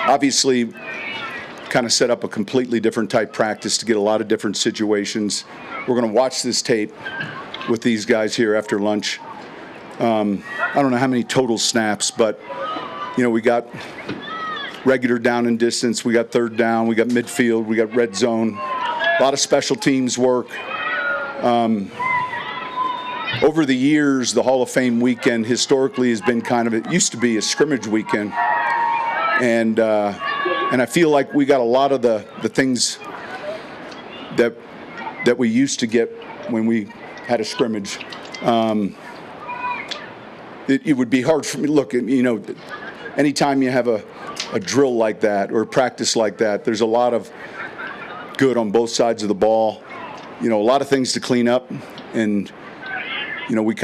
obviously kind of set up a completely different type practice to get a lot of different situations. We're going to watch this tape with these guys here after lunch. I don't know how many total snaps, but, we got regular down and distance, we got third down, we got midfield, we got red zone, a lot of special teams work. Over the years, the Hall of Fame weekend historically has been it used to be a scrimmage weekend. And I feel like we got a lot of the things that we used to get when we had a scrimmage. It would be hard for me. Look, anytime you have a drill like that or a practice like that, there's a lot of good on both sides of the ball. A lot of things to clean up, and we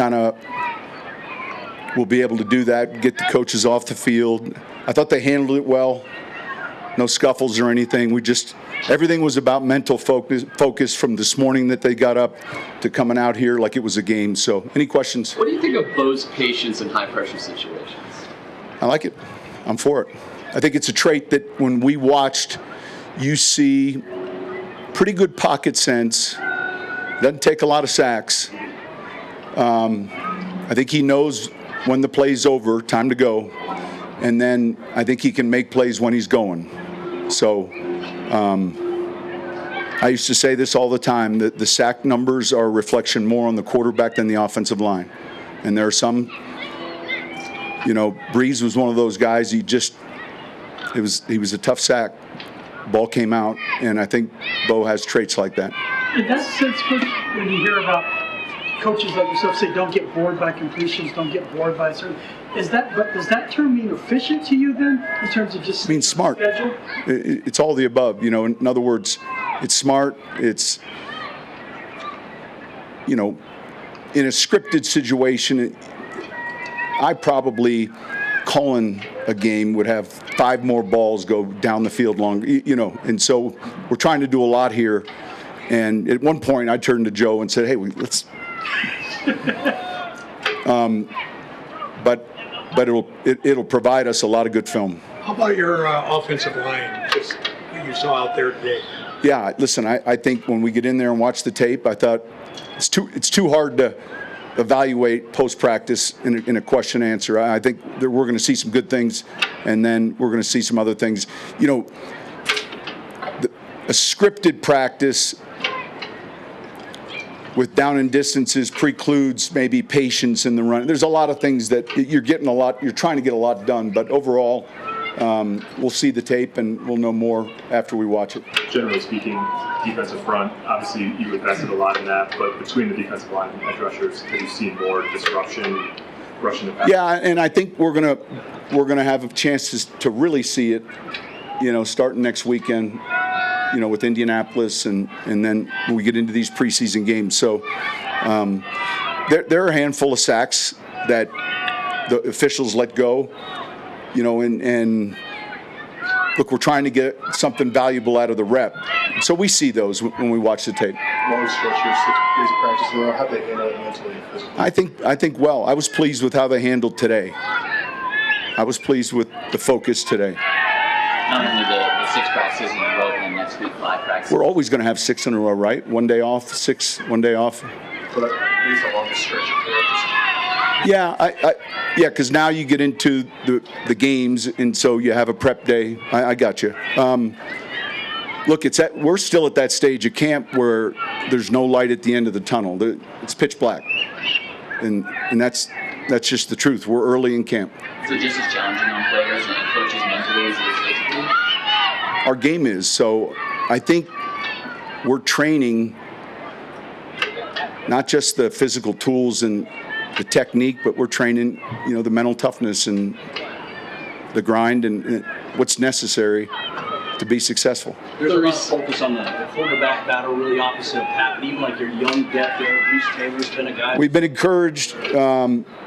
we'll be able to do that, get the coaches off the field. I thought they handled it well. No scuffles or anything. Everything was about mental focus from this morning that they got up to coming out here like it was a game. So, any questions? What do you think of Bo's patience in high-pressure situations? I like it. I'm for it. I think it's a trait that when we watched, you see pretty good pocket sense. Doesn't take a lot of sacks. I think he knows when the play's over, time to go. And then I think he can make plays when he's going. So I used to say this all the time, that the sack numbers are a reflection more on the quarterback than the offensive line. And there are some, Breeze was one of those guys, he was a tough sack. Ball came out, and I think Bo has traits like that. In that sense, Coach, when you hear about coaches like yourself say don't get bored by completions, don't get bored by certain, does that term mean efficient to you then, in terms of just smart? Schedule? It's all the above. In other words, it's smart. It's, in a scripted situation, I probably, calling a game, would have 5 more balls go down the field long, and so we're trying to do a lot here. And at one point, I turned to Joe and said, "Hey, let's." But it'll provide us a lot of good film. How about your offensive line? Just what you saw out there today. Yeah, listen. I think when we get in there and watch the tape, I thought it's too hard to evaluate post-practice in a question answer. I think that we're going to see some good things, and then we're going to see some other things. A scripted practice with down and distances precludes maybe patience in the run. There's a lot of things that you're trying to get a lot done, but overall, we'll see the tape and we'll know more after we watch it. Generally speaking, defensive front, obviously you invested a lot in that, but between the defensive line and edge rushers, have you seen more disruption, rushing the pass? Yeah, and I think we're gonna have a chance to really see it, starting next weekend, with Indianapolis, and then when we get into these preseason games. So there are a handful of sacks that the officials let go, and look, we're trying to get something valuable out of the rep. So we see those when we watch the tape. Long stretch here, 6 days of practice in a row. How'd they handle it mentally and physically? I think well. I was pleased with how they handled today. I was pleased with the focus today. Not only the 6 practices in a row, and next week 5 practices. We're always going to have 6 in a row, right? 1 day off, 6, 1 day off. But at least the longest stretch of practice. Yeah, because now you get into the games, and so you have a prep day. I got you. Look, we're still at that stage of camp where there's no light at the end of the tunnel. It's pitch black, and that's just the truth. We're early in camp. So just as challenging on players and coaches mentally as it is physically? Our game is. So I think we're training not just the physical tools and the technique, but we're training, the mental toughness and the grind and what's necessary to be successful. There's a lot of focus on the quarterback battle, really opposite of Pat, but even like your young depth there, Reese Taylor's been a guy. We've been encouraged.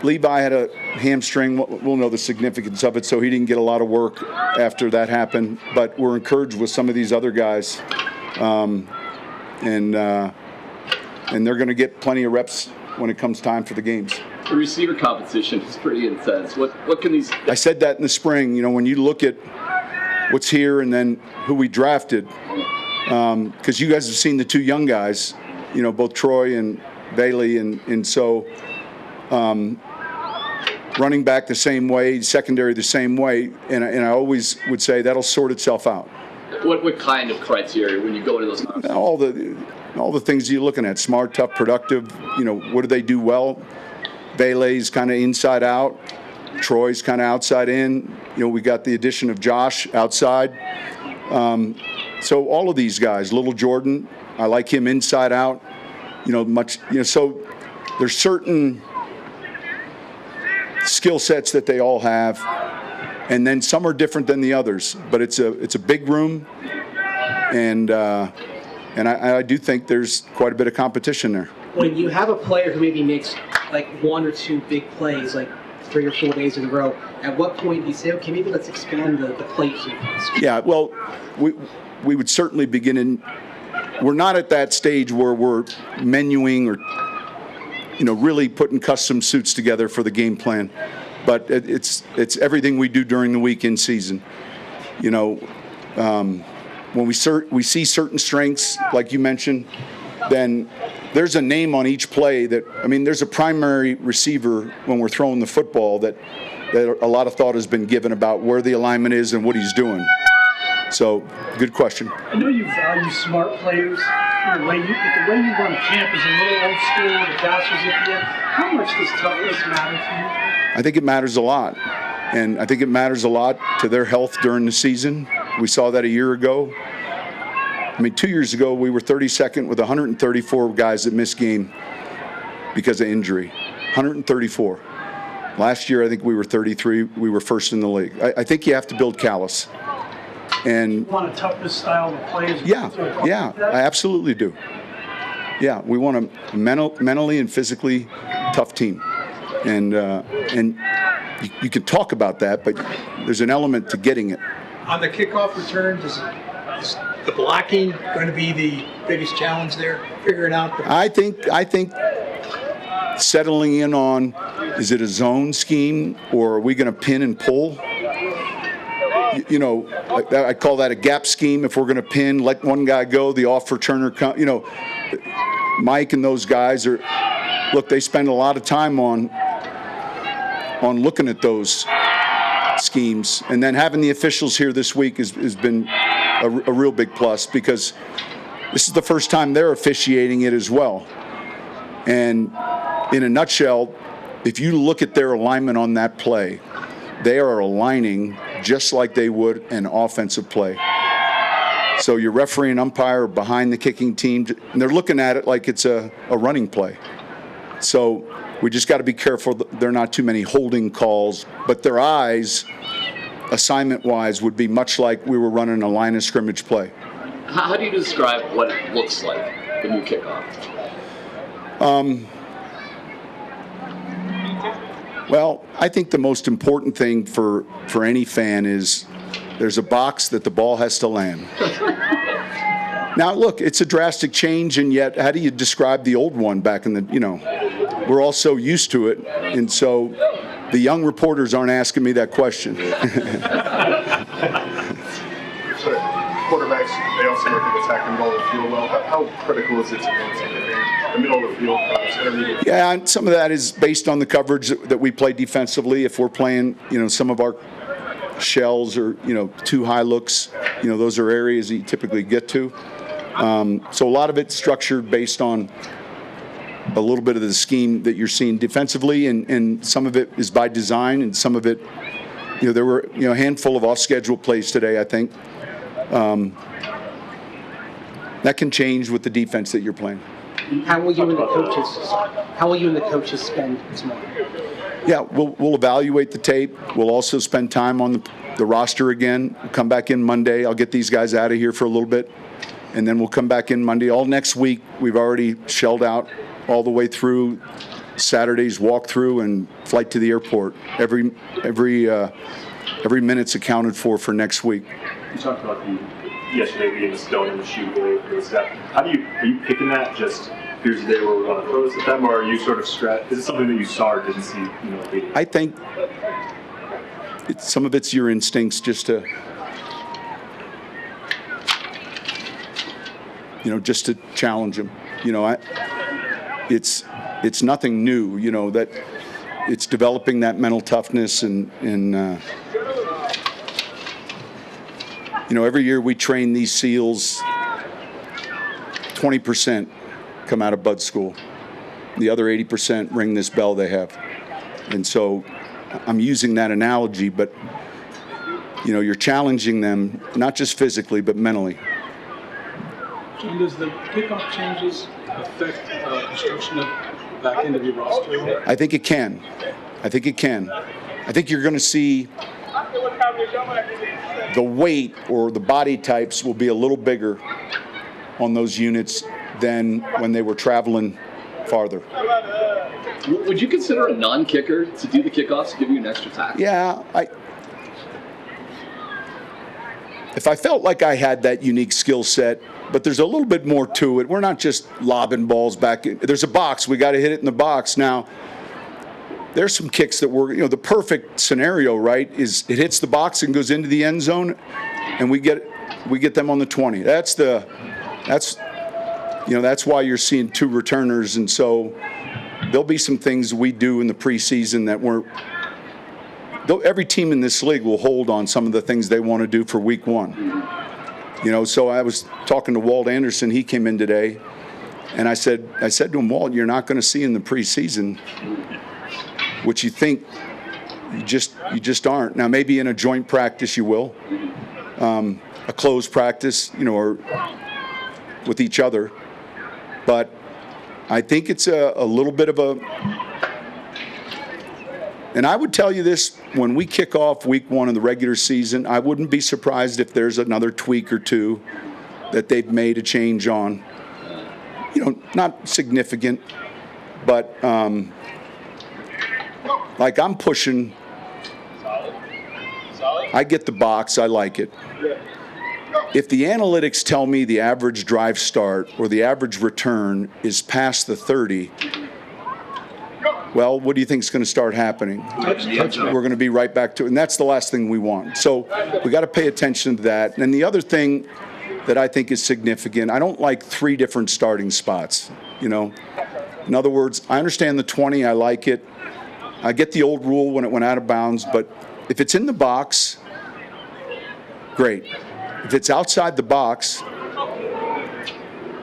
Levi had a hamstring. We'll know the significance of it, so he didn't get a lot of work after that happened. But we're encouraged with some of these other guys, and they're going to get plenty of reps when it comes time for the games. The receiver competition is pretty intense. What can these? I said that in the spring. When you look at what's here and then who we drafted. Because you guys have seen the two young guys, both Troy and Bailey, and so running back the same way, secondary the same way, and I always would say that'll sort itself out. What kind of criteria when you go into those conversations? All the things you're looking at: smart, tough, productive. What do they do well? Bailey's kind of inside out. Troy's kind of outside in. We got the addition of Josh outside. So all of these guys, little Jordan, I like him inside out. So there's certain skill sets that they all have, and then some are different than the others. But it's a big room, and I do think there's quite a bit of competition there. When you have a player who maybe makes like one or two big plays, like 3 or 4 days in a row, at what point do you say, okay, maybe let's expand the play sequence? Yeah, well, we would certainly begin in. We're not at that stage where we're menuing or really putting custom suits together for the game plan, but it's everything we do during the week in season. When we see certain strengths, like you mentioned, then there's a name on each play there's a primary receiver when we're throwing the football that a lot of thought has been given about where the alignment is and what he's doing. So, good question. I know you value smart players. The way you run a camp is a little old school, the bashers at the end. How much does toughness matter to you? I think it matters a lot. And I think it matters a lot to their health during the season. We saw that a year ago. 2 years ago, we were 32nd with 134 guys that missed game because of injury. 134. Last year, I think we were 33. We were first in the league. I think you have to build callus. And You want a toughness style of players? yeah, I absolutely do. Yeah, we want a mentally and physically tough team. And you can talk about that, but there's an element to getting it. On the kickoff return, is the blocking going to be the biggest challenge there? Figuring out the I think settling in on, is it a zone scheme or are we going to pin and pull? I call that a gap scheme. If we're going to pin, let one guy go, the off returner come. Mike and those guys they spend a lot of time on looking at those schemes, and then having the officials here this week has been a real big plus, because this is the first time they're officiating it as well. And in a nutshell, if you look at their alignment on that play, they are aligning just like they would an offensive play. So your referee and umpire are behind the kicking team, and they're looking at it like it's a running play. So we just got to be careful that there are not too many holding calls, but their eyes, assignment-wise, would be much like we were running a line of scrimmage play. How do you describe what it looks like when you kick off? Well, I think the most important thing for any fan is there's a box that the ball has to land. Now, look, it's a drastic change, and yet how do you describe the old one back in the, we're all so used to it, and so the young reporters aren't asking me that question. So quarterbacks, they also look at attack and middle of the field well. How critical is it to maintain the middle of the field? Yeah, and some of that is based on the coverage that we play defensively. If we're playing, some of our shells or, too high looks, those are areas that you typically get to. So a lot of it's structured based on a little bit of the scheme that you're seeing defensively, and some of it is by design, and some of it, there were, a handful of off-schedule plays today, I think. That can change with the defense that you're playing. How will you and the coaches spend tomorrow? Yeah, we'll evaluate the tape. We'll also spend time on the roster again. We'll come back in Monday. I'll get these guys out of here for a little bit, and then we'll come back in Monday. All next week, we've already shelled out all the way through Saturday's walkthrough and flight to the airport. Every minute's accounted for next week. You talked about yesterday being the stone in the shoe day for the staff. Are you picking that just here's the day where we want to throw this at them, or are you sort of is it something that you saw or didn't see? I think some of it's your instincts just to just to challenge them. It's nothing new, that it's developing that mental toughness and every year we train these SEALs, 20% come out of Bud School. The other 80% ring this bell they have. And so I'm using that analogy, but, you're challenging them, not just physically, but mentally. John, does the kickoff changes affect construction of the back end of your roster? I think it can. I think you're going to see the weight or the body types will be a little bigger on those units than when they were traveling farther. Would you consider a non-kicker to do the kickoffs to give you an extra tackle? Yeah, if I felt like I had that unique skill set, but there's a little bit more to it. We're not just lobbing balls back. There's a box. We got to hit it in the box. Now, there's some kicks that were, the perfect scenario, right, is it hits the box and goes into the end zone, and we get them on the 20. That's why you're seeing 2 returners, and so there'll be some things we do in the preseason that every team in this league will hold on some of the things they want to do for week 1. So I was talking to Walt Anderson. He came in today, and I said to him, Walt, you're not going to see in the preseason what you think you just aren't. Now, maybe in a joint practice you will, a closed practice, or with each other. But I think it's a little bit of a, and I would tell you this, when we kick off week 1 of the regular season, I wouldn't be surprised if there's another tweak or 2 that they've made a change on. Not significant, but like I'm pushing, I get the box, I like it. If the analytics tell me the average drive start or the average return is past the 30, well, what do you think is going to start happening? We're going to be right back to it, and that's the last thing we want. So we got to pay attention to that. And the other thing that I think is significant, I don't like 3 different starting spots. In other words, I understand the 20, I like it. I get the old rule when it went out of bounds, but if it's in the box, great. If it's outside the box,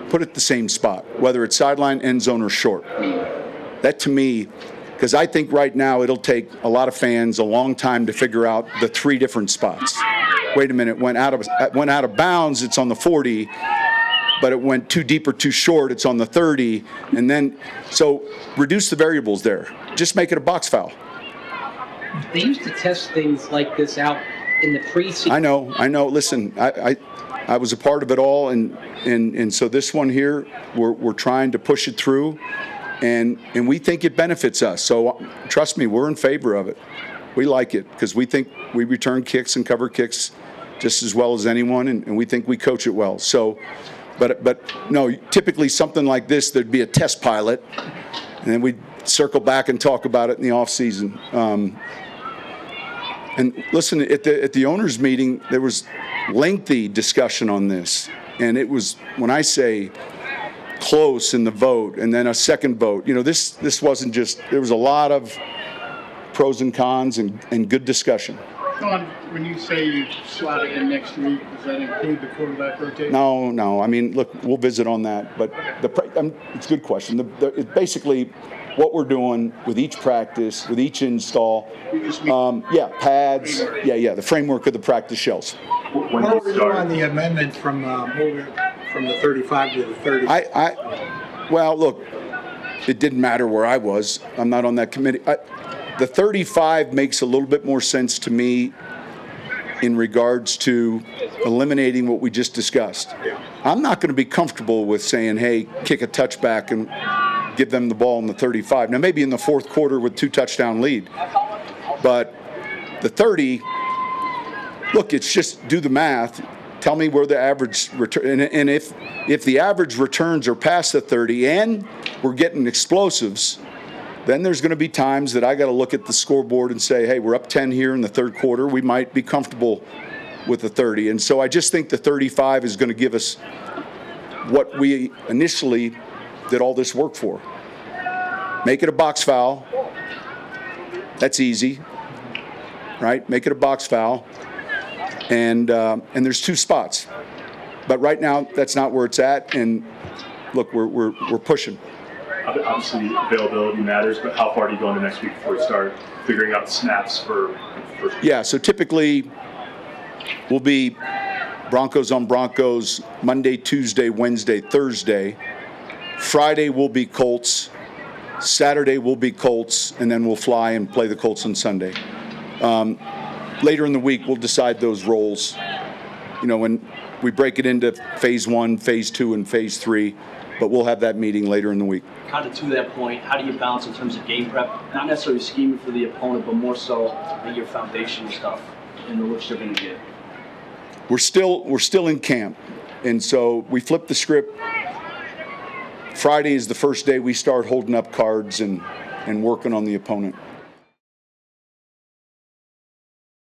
put it the same spot, whether it's sideline, end zone, or short. That to me, because I think right now it'll take a lot of fans a long time to figure out the 3 different spots. Wait a minute, went out of bounds, it's on the 40, but it went too deep or too short, it's on the 30, and then, so reduce the variables there. Just make it a box foul. They used to test things like this out in the preseason. I know. Listen, I was a part of it all, and so this one here, we're trying to push it through, and we think it benefits us. So trust me, we're in favor of it. We like it because we think we return kicks and cover kicks just as well as anyone, and we think we coach it well. So, but no, typically something like this, there'd be a test pilot, and then we'd circle back and talk about it in the off season. And listen, at the owners' meeting, there was lengthy discussion on this, and it was, when I say close in the vote, and then a second vote. This wasn't just. There was a lot of pros and cons and good discussion. John, when you say you slot it in next week, does that include the quarterback rotation? No. I mean, look, we'll visit on that, but it's a good question. It's basically what we're doing with each practice, with each install. Pads. The framework of the practice shells. Where were you on the amendment from the 35 to the 30? Well, look, it didn't matter where I was. I'm not on that committee. The 35 makes a little bit more sense to me in regards to eliminating what we just discussed. I'm not going to be comfortable with saying, hey, kick a touchback and give them the ball in the 35. Now, maybe in the fourth quarter with 2-touchdown lead. But the 30, look, it's just do the math. Tell me where the average return, and if the average returns are past the 30 and we're getting explosives, then there's going to be times that I got to look at the scoreboard and say, hey, we're up 10 here in the third quarter. We might be comfortable with the 30. And so I just think the 35 is going to give us what we initially did all this work for. Make it a box foul. That's easy, right? Make it a box foul. And there's 2 spots. But right now, that's not where it's at. And look, we're pushing. Obviously, availability matters, but how far do you go into next week before you start figuring out snaps for first? Yeah, so typically we'll be Broncos on Broncos Monday, Tuesday, Wednesday, Thursday. Friday will be Colts. Saturday will be Colts, and then we'll fly and play the Colts on Sunday. Later in the week, we'll decide those roles. You know, when we break it into phase 1, phase 2, and phase 3, but we'll have that meeting later in the week. Kind of to that point, how do you balance in terms of game prep? Not necessarily scheming for the opponent, but more so your foundational stuff and the looks you're going to get. We're still in camp, and so we flip the script. Friday is the first day we start holding up cards and working on the opponent.